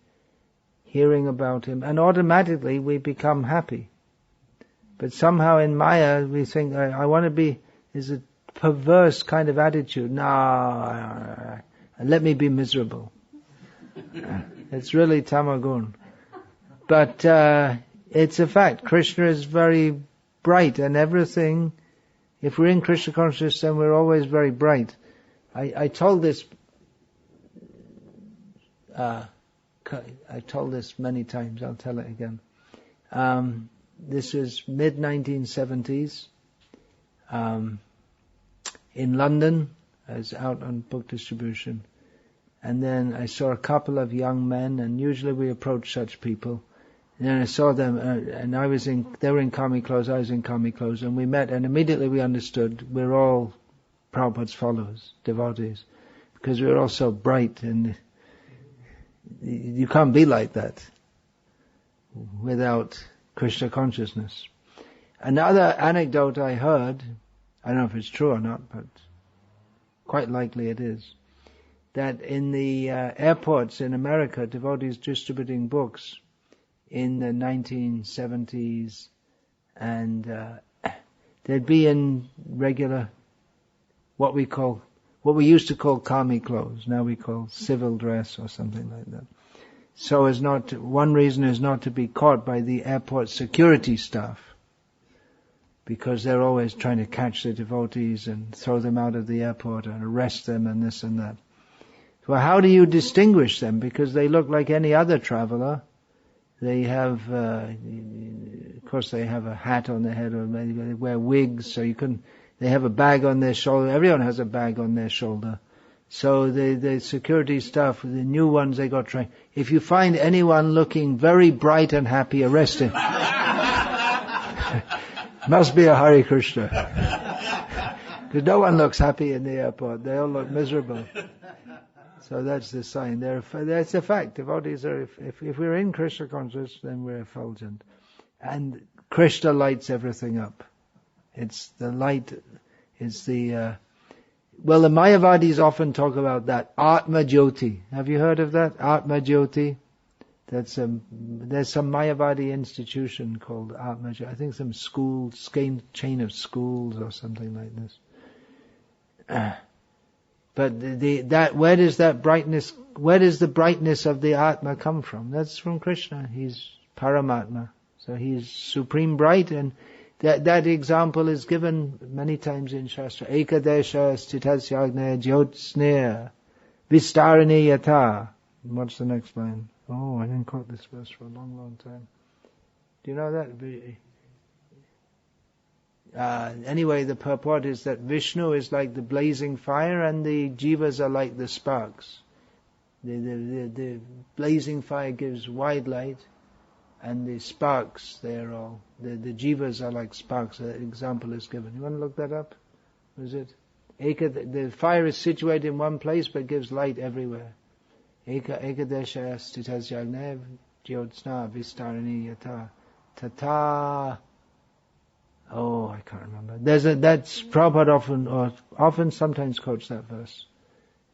hearing about Him, and automatically we become happy. But somehow in Maya we think, I want to be, is a perverse kind of attitude. No, let me be miserable. It's really tamagun. But it's a fact. Krishna is very bright and everything. If we're in Krishna consciousness, then we're always very bright. I told this many times, I'll tell it again. This was mid-1970s. In London, I was out on book distribution. And then I saw a couple of young men, and usually we approach such people. And then I saw them, and they were in kami clothes, I was in kami clothes, and we met, and immediately we understood we're all Prabhupada's followers, devotees, because we're all so bright, and you can't be like that without Krishna consciousness. Another anecdote I heard, I don't know if it's true or not, but quite likely it is, that in the airports in America, devotees distributing books in the 1970s, and they'd be in regular, what we used to call kami clothes, now we call civil dress or something like that. So one reason is not to be caught by the airport security staff, because they're always trying to catch the devotees and throw them out of the airport and arrest them and this and that. Well, how do you distinguish them? Because they look like any other traveler. They have, of course they have a hat on their head, or maybe they wear wigs, so they have a bag on their shoulder. Everyone has a bag on their shoulder. So the security staff, the new ones, they got trained. If you find anyone looking very bright and happy, arrest him. Must be a Hare Krishna. Because no one looks happy in the airport. They all look miserable. So that's the sign. That's a fact. Devotees are, if we're in Krishna consciousness, then we're effulgent. And Krishna lights everything up. It's the light, it's the, well, the Mayavadis often talk about that. Atma Jyoti. Have you heard of that? Atma Jyoti. There's some Mayavadi institution called Atma Jyoti. I think some chain of schools or something like this. But where does the brightness of the Atma come from? That's from Krishna. He's Paramatma. So he's supreme bright, and that example is given many times in Shastra. Ekadesha sthitasyagne jyotsneya vistarani yata. What's the next line? Oh, I didn't quote this verse for a long, long time. Do you know that? Anyway, the purport is that Vishnu is like the blazing fire and the jivas are like the sparks. The blazing fire gives wide light, and the sparks, they're all, the jivas are like sparks. The example is given. You want to look that up? What is it? The fire is situated in one place but gives light everywhere. Ekadesha sthitasyagne jyotsna vistarani yata tata. Oh, I can't remember. That's Prabhupada often sometimes quotes that verse.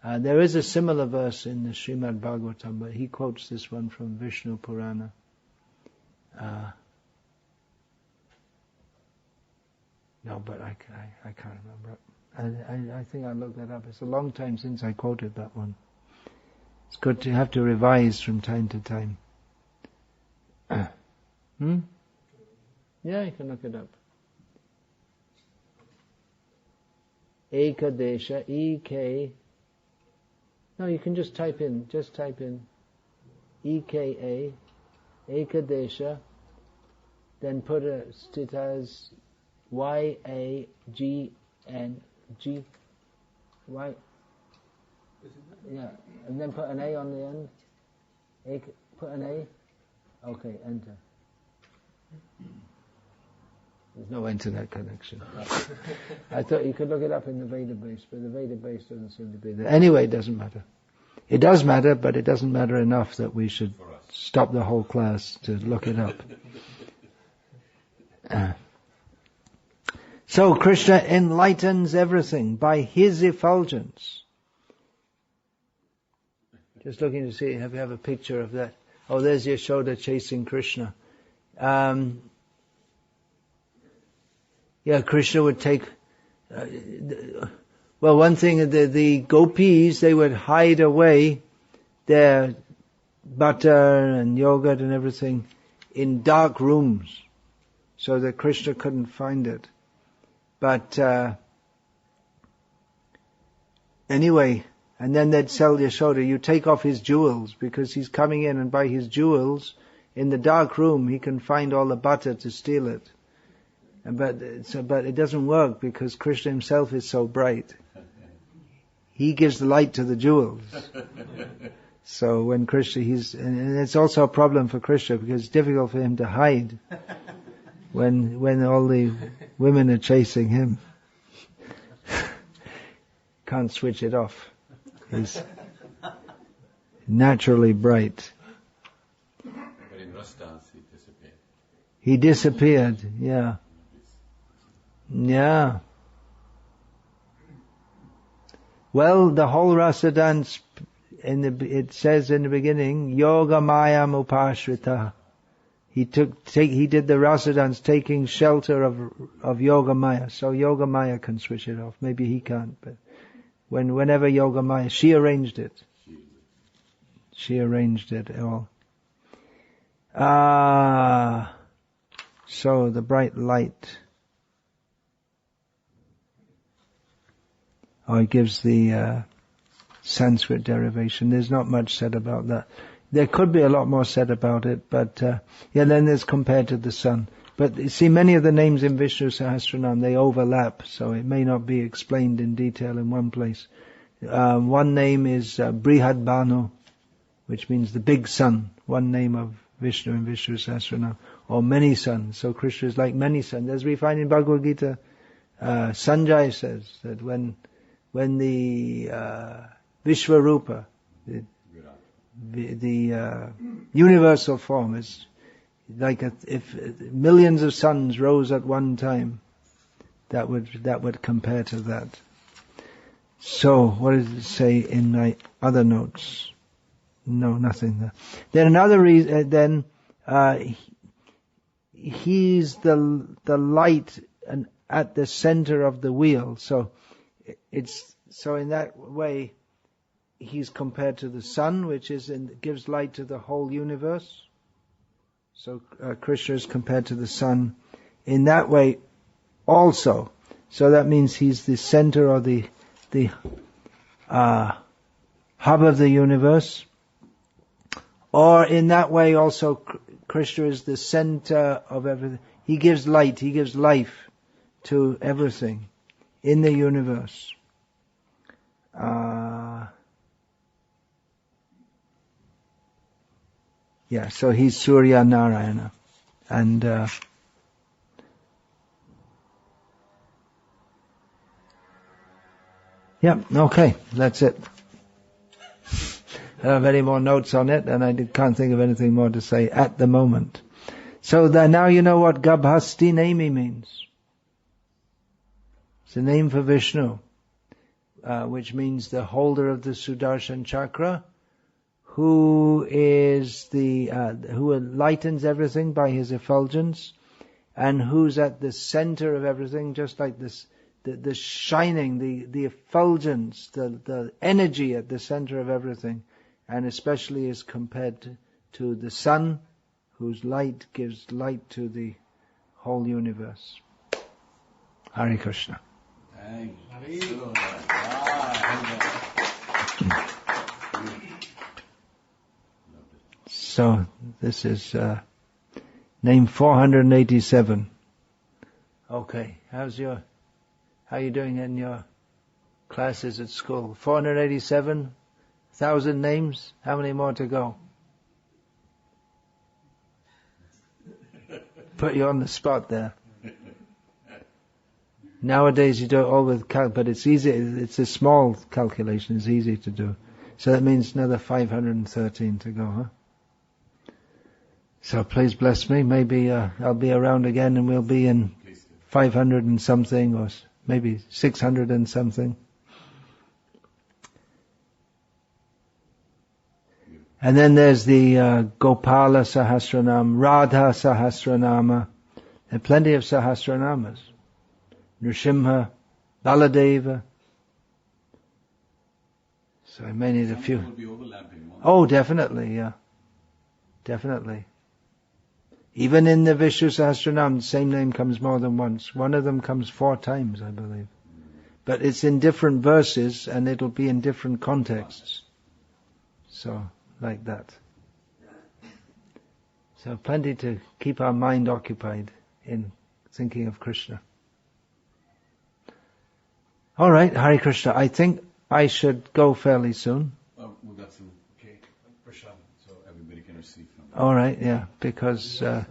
There is a similar verse in the Srimad Bhagavatam, but he quotes this one from Vishnu Purana. No, but I can't remember. I think I looked that up. It's a long time since I quoted that one. It's good to have to revise from time to time. Yeah, you can look it up. Ekadesha, E-K. No, you can just type in E-K-A, Ekadesha, then put a stitas Y-A-G-N-G, Y, yeah, and then put an A on the end. Put an A. Okay, enter. There's no internet connection. I thought you could look it up in the Veda base, but the Veda base doesn't seem to be there. Anyway, it doesn't matter. It does matter, but it doesn't matter enough that we should stop the whole class to look it up. So Krishna enlightens everything by his effulgence. Just looking to see if you have a picture of that. Oh, there's Yashoda chasing Krishna. Yeah, Krishna would take, well, one thing, the gopis, they would hide away their butter and yogurt and everything in dark rooms so that Krishna couldn't find it. But anyway, and then they'd sell Yashoda, you take off his jewels, because he's coming in, and by his jewels, in the dark room, he can find all the butter to steal it. But it doesn't work, because Krishna himself is so bright. He gives the light to the jewels. So when Krishna, and it's also a problem for Krishna, because it's difficult for him to hide when all the women are chasing him. Can't switch it off. He's naturally bright. But in Rasdance he disappeared. He disappeared, yeah. Yeah. Well, the whole rasa dance, it says in the beginning, Yoga Maya Mupashrita. He did the rasa dance taking shelter of Yoga Maya. So Yoga Maya can switch it off. Maybe he can't, but whenever Yoga Maya, she arranged it. She arranged it all. So the bright light. It gives the Sanskrit derivation. There's not much said about that. There could be a lot more said about it, but then there's compared to the sun. But you see, many of the names in Vishnu Sahasranam, they overlap, so it may not be explained in detail in one place. One name is Brihad Bhanu, which means the big sun. One name of Vishnu in Vishnu Sahasranam, or many suns. So Krishna is like many suns. As we find in Bhagavad Gita, Sanjay says that when the Vishvarupa, the universal form is like if millions of suns rose at one time, that would compare to that. So, what does it say in my other notes? No, nothing there. Then another reason, he's the light and at the center of the wheel. So in that way, he's compared to the sun, which gives light to the whole universe. So Krishna is compared to the sun in that way also. So that means he's the center or the hub of the universe. Or in that way also Krishna is the center of everything. He gives light, he gives life to everything in the universe. So he's Surya Narayana. And okay, that's it. I don't have any more notes on it, and I can't think of anything more to say at the moment. So now you know what Garbhasti nemi means. It's a name for Vishnu, which means the holder of the Sudarshan Chakra, who enlightens everything by his effulgence, and who's at the center of everything, just like this, the shining, the effulgence, the energy at the center of everything, and especially is compared to the sun, whose light gives light to the whole universe. Hare Krishna. So this is name 487. Okay, how you doing in your classes at school? 487,000 names. How many more to go? Put you on the spot there. Nowadays you do it all with but it's easy. It's a small calculation. It's easy to do. So that means another 513 to go, huh? So please bless me. Maybe I'll be around again, and we'll be in 500 and something, or maybe 600 and something. And then there's the Gopala Sahasranama, Radha Sahasranama. There are plenty of Sahasranamas. Nrsimha, Baladeva. So I may need a few. Will be overlapping. Oh, definitely, yeah. Definitely. Even in the Vishnu Sahasranama, the same name comes more than once. One of them comes 4 times, I believe. But it's in different verses and it'll be in different contexts. So, like that. So plenty to keep our mind occupied in thinking of Krishna. Alright, Hare Krishna. I think I should go fairly soon. We've got some cake, prashad, so everybody can receive from it. Alright, yeah, because... have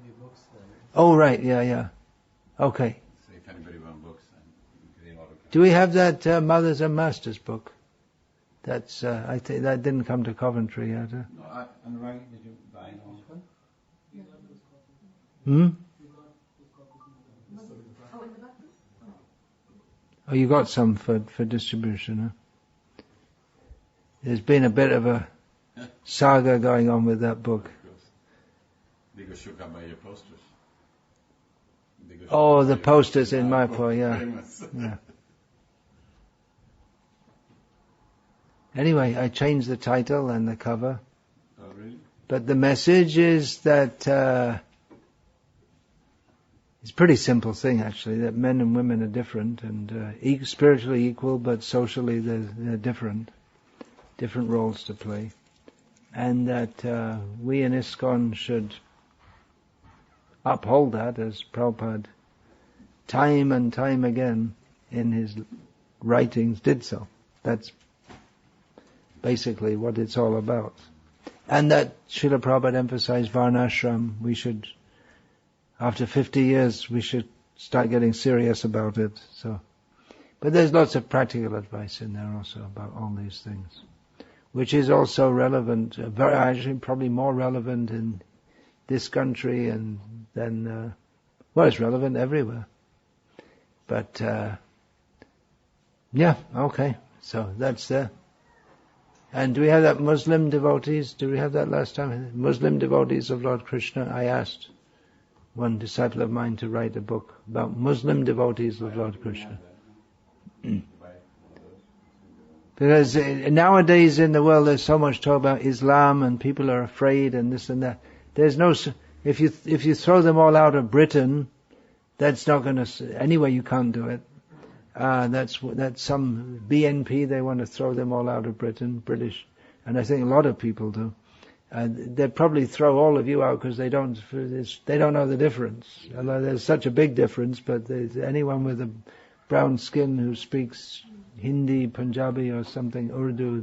your books there. oh, right, yeah. Okay. So if anybody wants books, then you can order. Do we have that Mothers and Masters book? That's, I think that didn't come to Coventry yet. No, and Rai, did you buy it all? Oh, you got some for distribution, huh? There's been a bit of a saga going on with that book. Because you can buy your posters. Oh, the posters in Mayapur, yeah. Anyway, I changed the title and the cover. Oh, really? But the message is that it's a pretty simple thing, actually, that men and women are different and spiritually equal, but socially they're different roles to play. And that we in ISKCON should uphold that, as Prabhupada time and time again in his writings did so. That's basically what it's all about. And that Srila Prabhupada emphasized Varnashram. We should, after 50 years, we should start getting serious about it. So, but there's lots of practical advice in there also about all these things, which is also relevant, actually probably more relevant in this country and then, well, it's relevant everywhere. But, yeah, okay, so that's there. And do we have that Muslim devotees? Do we have that last time? Muslim devotees of Lord Krishna? I asked one disciple of mine to write a book about Muslim devotees of Lord Krishna. Because nowadays in the world there's so much talk about Islam and people are afraid and this and that. There's no, if you throw them all out of Britain, that's not going to, anyway you can't do it. That's some BNP, they want to throw them all out of Britain, British, and I think a lot of people do. They'd probably throw all of you out because they don't know the difference. Although there's such a big difference, but there's anyone with a brown skin who speaks Hindi, Punjabi or something, Urdu,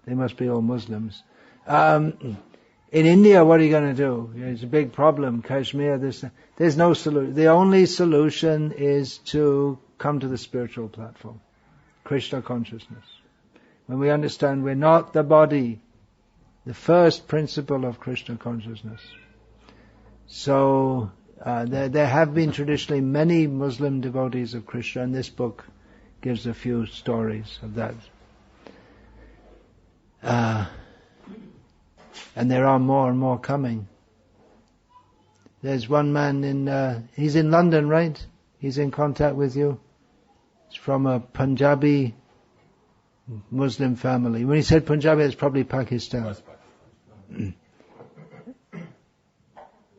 they must be all Muslims. In India, what are you going to do? It's a big problem. Kashmir, there's no solution. The only solution is to come to the spiritual platform. Krishna consciousness. When we understand we're not the body, the first principle of Krishna consciousness. So, there have been traditionally many Muslim devotees of Krishna, and this book gives a few stories of that. And there are more and more coming. There's one man he's in London, right? He's in contact with you. He's from a Punjabi Muslim family. When he said Punjabi, it's probably Pakistan.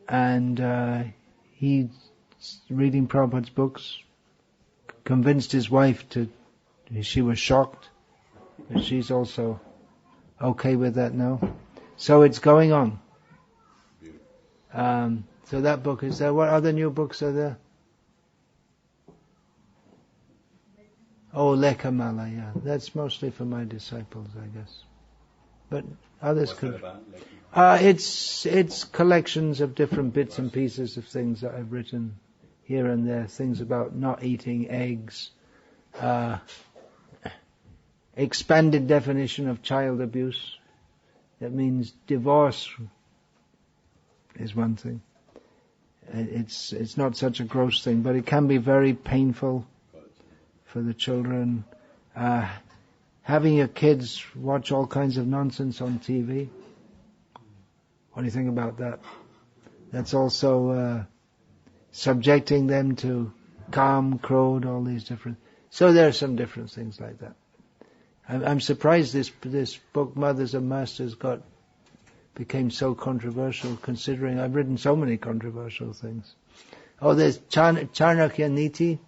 And he's reading Prabhupada's books, convinced his wife she was shocked, but she's also okay with that now. So it's going on. So that book is there. What other new books are there? Oh, Lekamala, yeah. That's mostly for my disciples, I guess. But others could. It's collections of different bits and pieces of things that I've written here and there. Things about not eating eggs. Expanded definition of child abuse. That means divorce is one thing. It's not such a gross thing, but it can be very painful for the children. Having your kids watch all kinds of nonsense on TV. What do you think about that? That's also subjecting them to calm, crowd, all these different. So there are some different things like that. I'm surprised this book, Mothers and Masters, became so controversial, considering I've written so many controversial things. Oh, there's Charnakya Niti.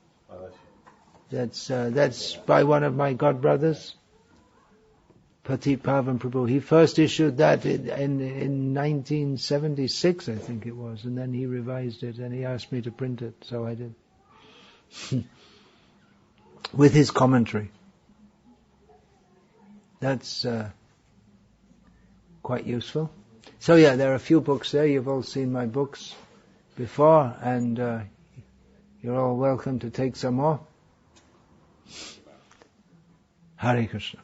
That's by one of my godbrothers, Patit Pavan Prabhu. He first issued that in 1976, I think it was, and then he revised it, and he asked me to print it, so I did. With his commentary. That's quite useful. So yeah, there are a few books there. You've all seen my books before, and you're all welcome to take some more. Hare Krishna.